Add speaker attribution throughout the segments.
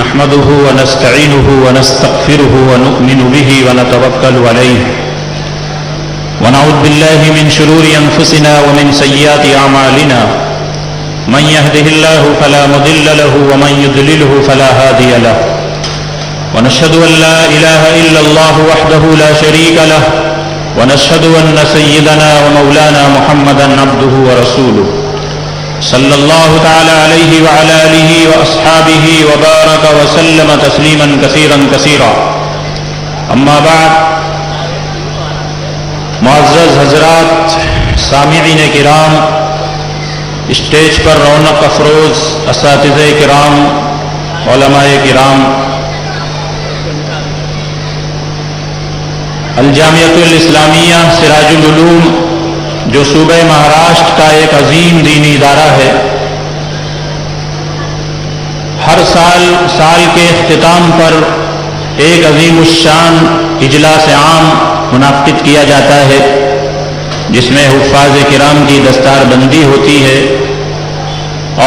Speaker 1: نحمده ونستعينه ونستغفره ونؤمن به ونتوكل عليه ونعوذ بالله من شرور أنفسنا ومن سيئات أعمالنا من يهده الله فلا مضل له ومن يضلله فلا هادي له ونشهد أن لا إله إلا الله وحده لا شريك له ونشهد أن سيدنا ومولانا محمدا عبده ورسوله صلى الله تعالى عليه وعلى آله وأصحابه وبارك وسلم تسليما كثيرا كثيرا أما بعد معزز حضرات سامعین کرام، اسٹیج پر رونق افروز اساتذہ کرام، علماء کرام، الجامعۃ الاسلامیہ سراج العلوم جو صوبہ مہاراشٹر کا ایک عظیم دینی ادارہ ہے، ہر سال کے اختتام پر ایک عظیم الشان اجلاس عام منعقد کیا جاتا ہے، جس میں حفاظ کرام کی دستار بندی ہوتی ہے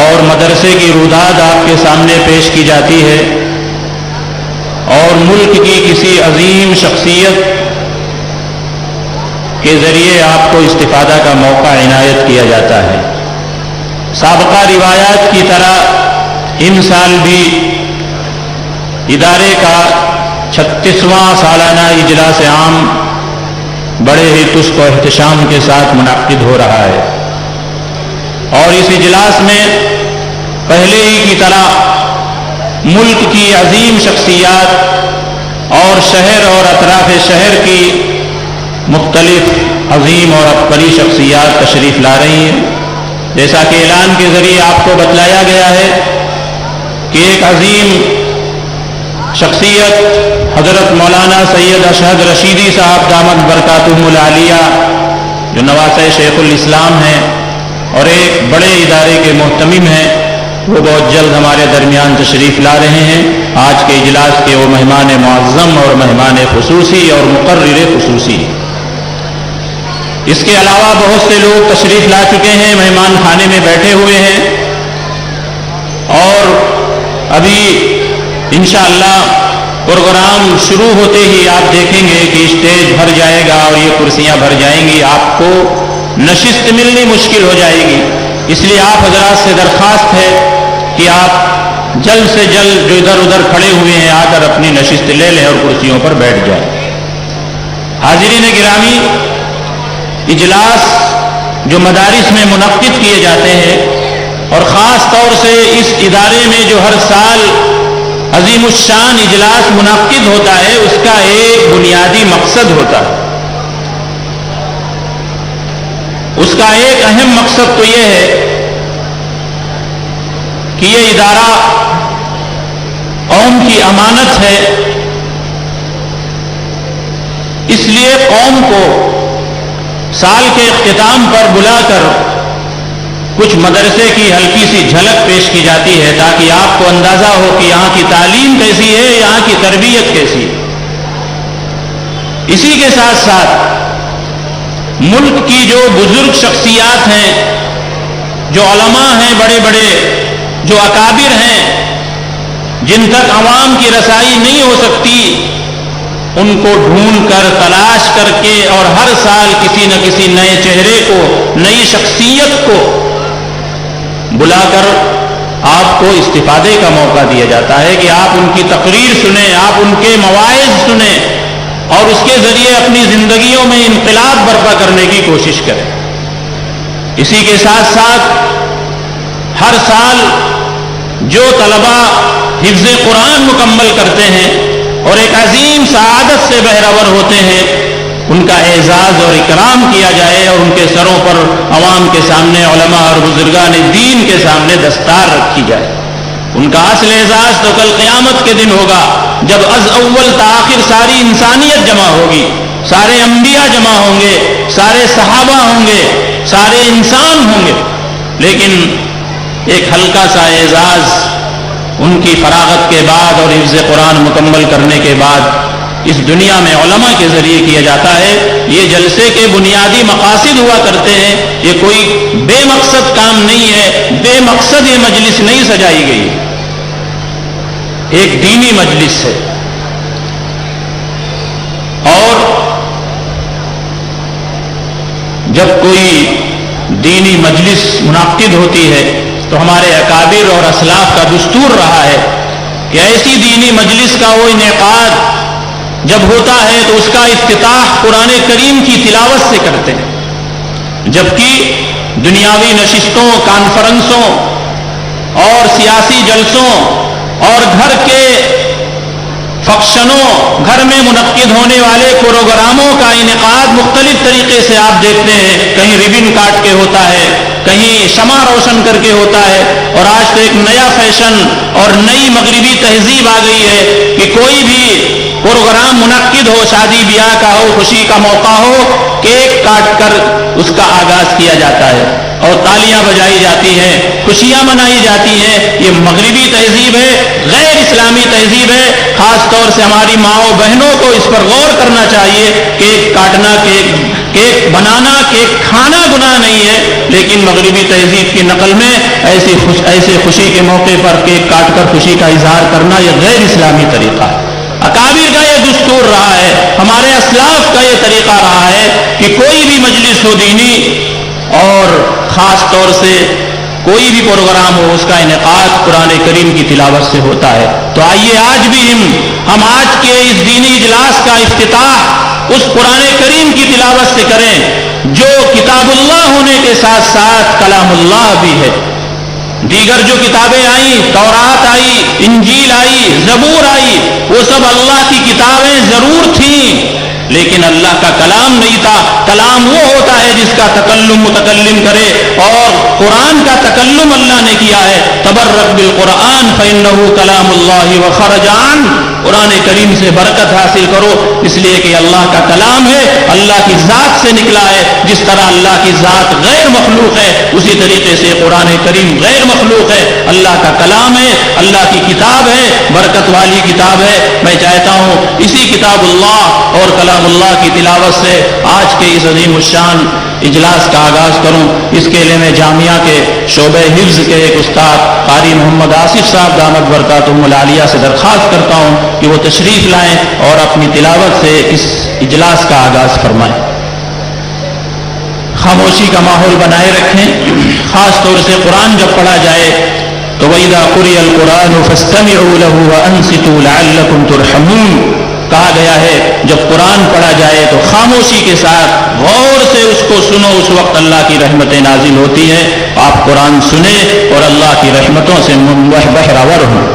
Speaker 1: اور مدرسے کی روداد آپ کے سامنے پیش کی جاتی ہے اور ملک کی کسی عظیم شخصیت کے ذریعے آپ کو استفادہ کا موقع عنایت کیا جاتا ہے۔ سابقہ روایات کی طرح ان سال بھی ادارے کا 36واں سالانہ اجلاس عام بڑے ہی تشک و احتشام کے ساتھ منعقد ہو رہا ہے، اور اس اجلاس میں پہلے ہی کی طرح ملک کی عظیم شخصیات اور شہر اور اطراف شہر کی مختلف عظیم اور عبقری شخصیات تشریف لا رہی ہیں۔ جیسا کہ اعلان کے ذریعے آپ کو بتلایا گیا ہے کہ ایک عظیم شخصیت حضرت مولانا سید اشہد رشیدی صاحب دامت برکاتہم العالیہ، جو نواسہ شیخ الاسلام ہیں اور ایک بڑے ادارے کے محتمم ہیں، وہ بہت جلد ہمارے درمیان تشریف لا رہے ہیں۔ آج کے اجلاس کے وہ مہمان معظم اور مہمان خصوصی اور مقرر خصوصی۔ اس کے علاوہ بہت سے لوگ تشریف لا چکے ہیں، مہمان خانے میں بیٹھے ہوئے ہیں، اور ابھی انشاءاللہ پروگرام شروع ہوتے ہی آپ دیکھیں گے کہ اسٹیج بھر جائے گا اور یہ کرسیاں بھر جائیں گی، آپ کو نشست ملنی مشکل ہو جائے گی۔ اس لیے آپ حضرات سے درخواست ہے کہ آپ جلد سے جلد جو ادھر ادھر کھڑے ہوئے ہیں آ کر اپنی نشست لے لیں اور کرسیوں پر بیٹھ جائیں۔ حاضرین گرامی، اجلاس جو مدارس میں منعقد کیے جاتے ہیں اور خاص طور سے اس ادارے میں جو ہر سال عظیم الشان اجلاس منعقد ہوتا ہے، اس کا ایک بنیادی مقصد ہوتا ہے۔ اس کا ایک اہم مقصد تو یہ ہے کہ یہ ادارہ قوم کی امانت ہے، اس لیے قوم کو سال کے اختتام پر بلا کر کچھ مدرسے کی ہلکی سی جھلک پیش کی جاتی ہے، تاکہ آپ کو اندازہ ہو کہ یہاں کی تعلیم کیسی ہے، یہاں کی تربیت کیسی ہے۔ اسی کے ساتھ ساتھ ملک کی جو بزرگ شخصیات ہیں، جو علماء ہیں، بڑے بڑے جو اکابر ہیں، جن تک عوام کی رسائی نہیں ہو سکتی، ان کو ڈھونڈ کر تلاش کر کے اور ہر سال کسی نہ کسی نئے چہرے کو، نئی شخصیت کو بلا کر آپ کو استفادے کا موقع دیا جاتا ہے کہ آپ ان کی تقریر سنیں، آپ ان کے مواعظ سنیں اور اس کے ذریعے اپنی زندگیوں میں انقلاب برپا کرنے کی کوشش کریں۔ اسی کے ساتھ ساتھ ہر سال جو طلباء حفظ قرآن مکمل کرتے ہیں اور ایک عظیم سعادت سے بہرور ہوتے ہیں، ان کا اعزاز اور اکرام کیا جائے اور ان کے سروں پر عوام کے سامنے، علماء اور بزرگان دین کے سامنے دستار رکھی جائے۔ ان کا اصل اعزاز تو کل قیامت کے دن ہوگا، جب از اول تا آخر ساری انسانیت جمع ہوگی، سارے انبیاء جمع ہوں گے، سارے صحابہ ہوں گے، سارے انسان ہوں گے، لیکن ایک ہلکا سا اعزاز ان کی فراغت کے بعد اور حفظ قرآن مکمل کرنے کے بعد اس دنیا میں علماء کے ذریعے کیا جاتا ہے۔ یہ جلسے کے بنیادی مقاصد ہوا کرتے ہیں، یہ کوئی بے مقصد کام نہیں ہے، بے مقصد یہ مجلس نہیں سجائی گئی۔ ایک دینی مجلس ہے، اور جب کوئی دینی مجلس منعقد ہوتی ہے تو ہمارے اکابر اور اسلاف کا دستور رہا ہے کہ ایسی دینی مجلس کا وہ انعقاد جب ہوتا ہے تو اس کا افتتاح قرآن کریم کی تلاوت سے کرتے ہیں، جبکہ دنیاوی نشستوں، کانفرنسوں اور سیاسی جلسوں اور گھر کے فنکشنوں، گھر میں منعقد ہونے والے پروگراموں کا انعقاد مختلف طریقے سے آپ دیکھتے ہیں، کہیں ریبن کاٹ کے ہوتا ہے، کہیں شمع روشن کر کے ہوتا ہے، اور آج تو ایک نیا فیشن اور نئی مغربی تہذیب آ گئی ہے کہ کوئی بھی پروگرام منعقد ہو، شادی بیاہ کا ہو، خوشی کا موقع ہو، کیک کاٹ کر اس کا آغاز کیا جاتا ہے اور تالیاں بجائی جاتی ہیں، خوشیاں منائی جاتی ہیں۔ یہ مغربی تہذیب ہے، غیر اسلامی تہذیب ہے۔ خاص طور سے ہماری ماؤں بہنوں کو اس پر غور کرنا چاہیے۔ کیک کاٹنا، کیک بنانا، کیک کھانا گناہ نہیں ہے، لیکن مغربی تہذیب کی نقل میں ایسے خوشی کے موقع پر کیک کاٹ کر خوشی کا اظہار کرنا یہ غیر اسلامی طریقہ ہے۔ اکابر کا یہ دستور رہا ہے، ہمارے اسلاف کا یہ طریقہ رہا ہے کہ کوئی بھی مجلس ہو دینی اور خاص طور سے کوئی بھی پروگرام ہو، اس کا انعقاد قرآن کریم کی تلاوت سے ہوتا ہے۔ تو آئیے آج بھی ہم آج کے اس دینی اجلاس کا افتتاح اس قرآن کریم کی تلاوت سے کریں جو کتاب اللہ ہونے کے ساتھ ساتھ کلام اللہ بھی ہے۔ دیگر جو کتابیں آئیں، تورات آئی، انجیل آئی، زبور آئی، وہ سب اللہ کی کتابیں ضرور تھیں، لیکن اللہ کا کلام نہیں تھا۔ کلام وہ ہوتا ہے جس کا تکلم متکلم کرے، اور قرآن کا تکلم اللہ نے کیا ہے۔ تبرک بالقرآن فإنہ کلام اللہ وخرج عن، قرآن کریم سے برکت حاصل کرو، اس لیے کہ اللہ کا کلام ہے، اللہ کی ذات سے نکلا ہے۔ جس طرح اللہ کی ذات غیر مخلوق ہے، اسی طریقے سے قرآن کریم غیر مخلوق ہے، اللہ کا کلام ہے، اللہ کی کتاب ہے، برکت والی کتاب ہے۔ میں چاہتا ہوں اسی کتاب اللہ اور کلام اللہ کی تلاوت سے آج کے اس عظیم الشان اجلاس کا آغاز کروں۔ اس کے لیے میں جامعہ کے شعبہ حفظ کے ایک استاد قاری محمد آصف صاحب دامت برکاتہم العالیہ سے درخواست کرتا ہوں کہ وہ تشریف لائیں اور اپنی تلاوت سے اس اجلاس کا آغاز فرمائیں۔ خاموشی کا ماحول بنائے رکھیں۔ خاص طور سے قرآن جب پڑھا جائے تو وَإِذَا قُرِئَ الْقُرْآنُ فَاسْتَمِعُوا لَهُ وَأَنصِتُوا لَعَلَّكُمْ تُرْحَمُونَ، کہا گیا ہے جب قرآن پڑھا جائے تو خاموشی کے ساتھ غور سے اس کو سنو، اس وقت اللہ کی رحمتیں نازل ہوتی ہیں۔ آپ قرآن سنیں اور اللہ کی رحمتوں سے بہرور ہوں۔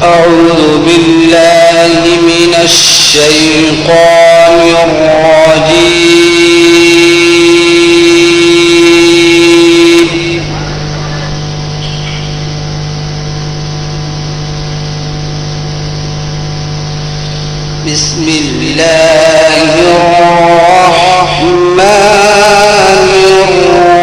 Speaker 2: أعوذ بالله من الشيطان الرجيم بسم الله الرحمن الرحيم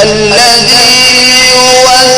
Speaker 2: الذي يوسوس